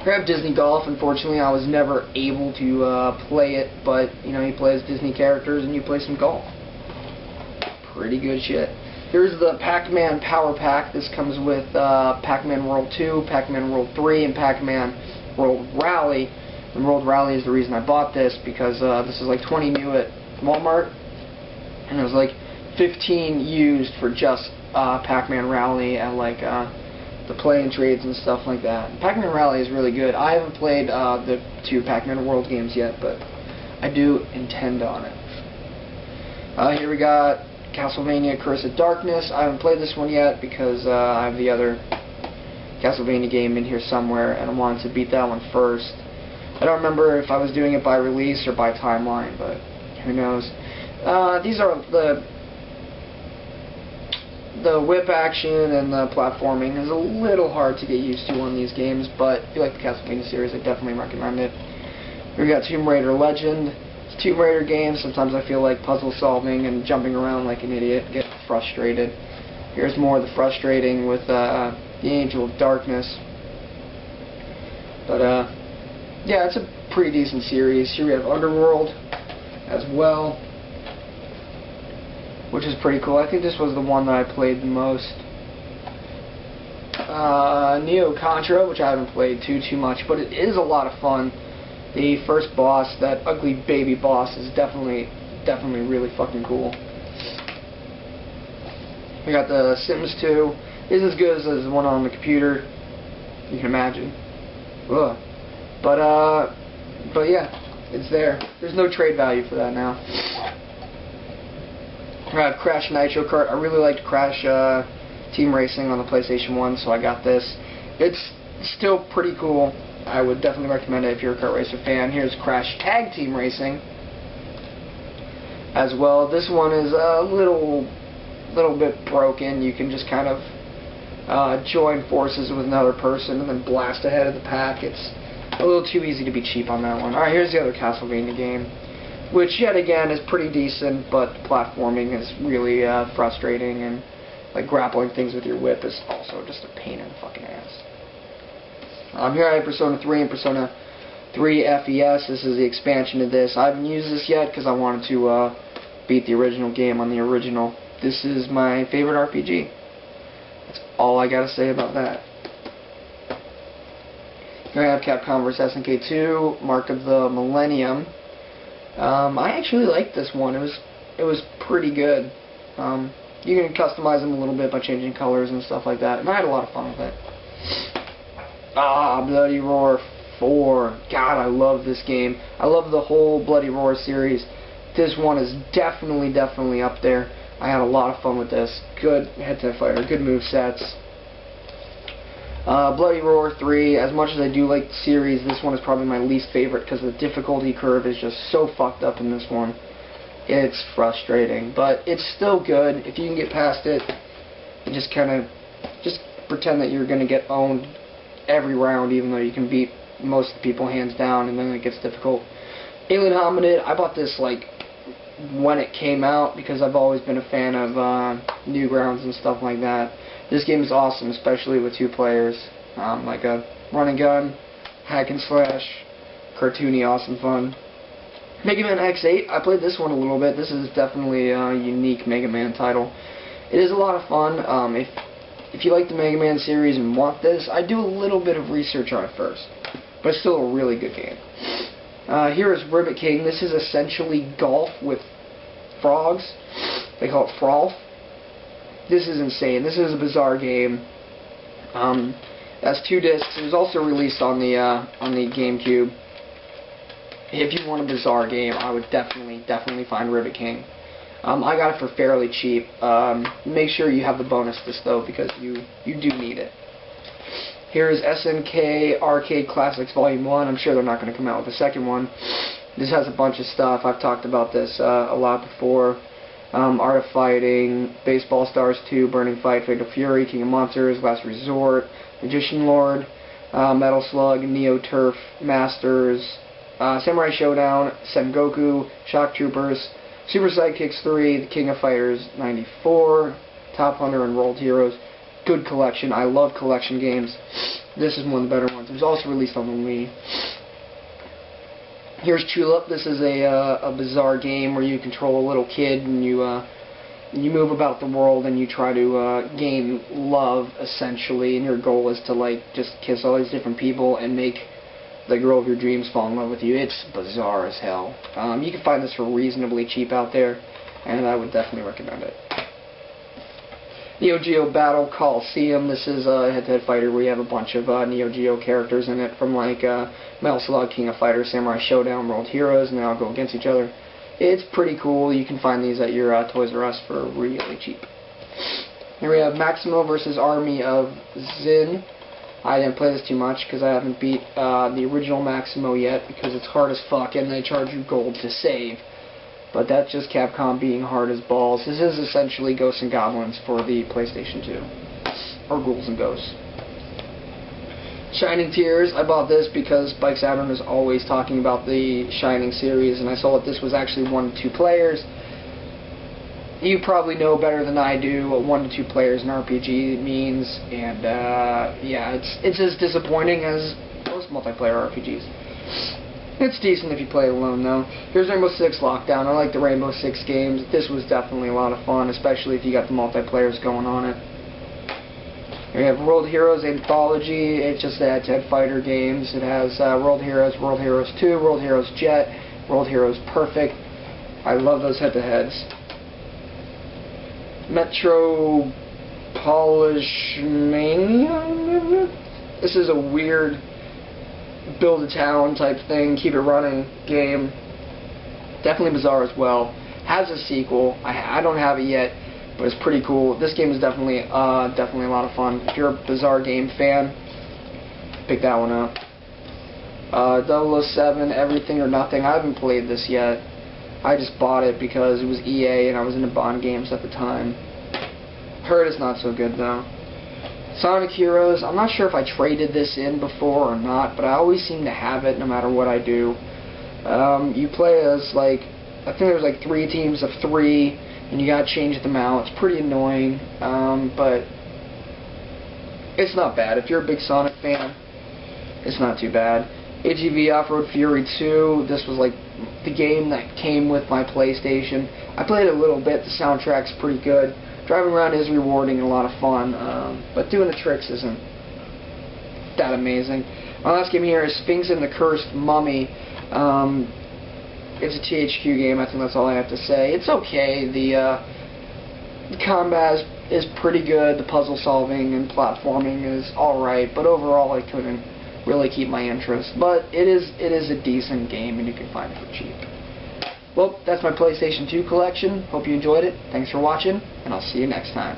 I have Disney Golf. Unfortunately, I was never able to play it, but you know, you play as Disney characters and you play some golf. Pretty good shit. Here's the Pac-Man Power Pack. This comes with Pac-Man World 2, Pac-Man World 3, and Pac-Man World Rally. And World Rally is the reason I bought this, because this is like 20 new at Walmart, and it was like 15 used for just Pac-Man Rally and like the play-in trades and stuff like that. Pac-Man Rally is really good. I haven't played the 2 Pac-Man World games yet, but I do intend on it. Here we got Castlevania Curse of Darkness. I haven't played this one yet because I have the other Castlevania game in here somewhere, and I wanted to beat that one first. I don't remember if I was doing it by release or by timeline, but who knows. These are the whip action and the platforming is a little hard to get used to on these games, but if you like the Castlevania series, I definitely recommend it. We got Tomb Raider Legend. It's a Tomb Raider game. Sometimes I feel like puzzle solving and jumping around like an idiot, get frustrated. Here's more of the frustrating with the Angel of Darkness. But yeah, it's a pretty decent series. Here we have Underworld as well, which is pretty cool. I think this was the one that I played the most. Neo Contra, which I haven't played too much, but it is a lot of fun. The first boss, that ugly baby boss, is definitely really fucking cool. We got the Sims 2. Isn't as good as the one on the computer, you can imagine. Ugh. But yeah, it's there. There's no trade value for that now. I have Crash Nitro Kart. I really liked Crash Team Racing on the PlayStation 1, so I got this. It's still pretty cool. I would definitely recommend it if you're a kart racer fan. Here's Crash Tag Team Racing as well. This one is a little bit broken. You can just kind of join forces with another person and then blast ahead of the pack. It's a little too easy to be cheap on that one. Alright, here's the other Castlevania game, which yet again is pretty decent, but the platforming is really frustrating, and like grappling things with your whip is also just a pain in the fucking ass. Here I have Persona 3 and Persona 3 FES. This is the expansion of this. I haven't used this yet because I wanted to beat the original game on the original. This is my favorite RPG. That's all I gotta say about that. Here I have Capcom vs. SNK 2, Mark of the Millennium. I actually liked this one. It was pretty good. You can customize them a little bit by changing colors and stuff like that, and I had a lot of fun with it. Bloody Roar 4. God, I love this game. I love the whole Bloody Roar series. This one is definitely up there. I had a lot of fun with this. Good head-to-head fighter, good movesets. Bloody Roar 3, as much as I do like the series, this one is probably my least favorite because the difficulty curve is just so fucked up in this one. It's frustrating, but it's still good. If you can get past it, you just pretend that you're going to get owned every round, even though you can beat most of the people hands down, and then it gets difficult. Alien Hominid, I bought this like when it came out because I've always been a fan of Newgrounds and stuff like that. This game is awesome, especially with 2 players. Like a run and gun, hack and slash, cartoony, awesome fun. Mega Man X8, I played this one a little bit. This is definitely a unique Mega Man title. It is a lot of fun. If you like the Mega Man series and want this, I do a little bit of research on it first, but it's still a really good game. Here is Ribbit King. This is essentially golf with frogs. They call it Frolf. This is insane. This is a bizarre game. It has 2 discs. It was also released on the GameCube. If you want a bizarre game, I would definitely find Ribbit King. I got it for fairly cheap. Make sure you have the bonus disc though, because you do need it. Here is SNK Arcade Classics Volume 1. I'm sure they're not going to come out with a second one. This has a bunch of stuff. I've talked about this a lot before. Art of Fighting, Baseball Stars 2, Burning Fight, Fatal Fury, King of Monsters, Last Resort, Magician Lord, Metal Slug, Neo Turf, Masters, Samurai Showdown, Sengoku, Shock Troopers, Super Sidekicks 3, The King of Fighters 94, Top Hunter, and Rolled Heroes. Good collection. I love collection games. This is one of the better ones. It was also released on the Wii. Here's Tulip. This is a bizarre game where you control a little kid and you move about the world and you try to gain love, essentially, and your goal is to like just kiss all these different people and make the girl of your dreams fall in love with you. It's bizarre as hell. You can find this for reasonably cheap out there, and I would definitely recommend it. Neo Geo Battle Coliseum. This is a head-to-head fighter where you have a bunch of Neo Geo characters in it, from like Metal Slug, King of Fighters, Samurai Showdown, World Heroes, and they all go against each other. It's pretty cool. You can find these at your Toys R Us for really cheap. Here we have Maximo vs. Army of Zin. I didn't play this too much because I haven't beat the original Maximo yet because it's hard as fuck and they charge you gold to save. But that's just Capcom being hard as balls. This is essentially Ghosts and Goblins for the PlayStation 2. Or Ghouls and Ghosts. Shining Tears. I bought this because Spike Saturn is always talking about the Shining series, and I saw that this was actually 1 to 2 players. You probably know better than I do what 1 to 2 players in RPG means, and yeah, it's as disappointing as most multiplayer RPGs. It's decent if you play it alone, though. Here's Rainbow Six Lockdown. I like the Rainbow Six games. This was definitely a lot of fun, especially if you got the multiplayers going on it. Here you have World Heroes Anthology. It's just the head-to-head fighter games. It has World Heroes, World Heroes 2, World Heroes Jet, World Heroes Perfect. I love those head-to-heads. Metro Polishmania? This is a weird build a town type thing, keep it running game. Definitely bizarre as well. Has a sequel. I don't have it yet, but it's pretty cool. This game is definitely a lot of fun. If you're a bizarre game fan, pick that one up. 007 Everything or Nothing. I haven't played this yet. I just bought it because it was EA and I was into Bond games at the time. Heard it's not so good though. Sonic Heroes, I'm not sure if I traded this in before or not, but I always seem to have it no matter what I do. You play as, like, I think there's like 3 teams of 3, and you gotta change them out. It's pretty annoying, but it's not bad. If you're a big Sonic fan, it's not too bad. ATV Off-Road Fury 2, this was like the game that came with my PlayStation. I played it a little bit, the soundtrack's pretty good. Driving around is rewarding and a lot of fun, but doing the tricks isn't that amazing. My last game here is Sphinx and the Cursed Mummy. It's a THQ game, I think that's all I have to say. It's okay, the combat is pretty good, the puzzle solving and platforming is alright, but overall I couldn't really keep my interest. But it is a decent game and you can find it for cheap. Well, that's my PlayStation 2 collection. Hope you enjoyed it. Thanks for watching, and I'll see you next time.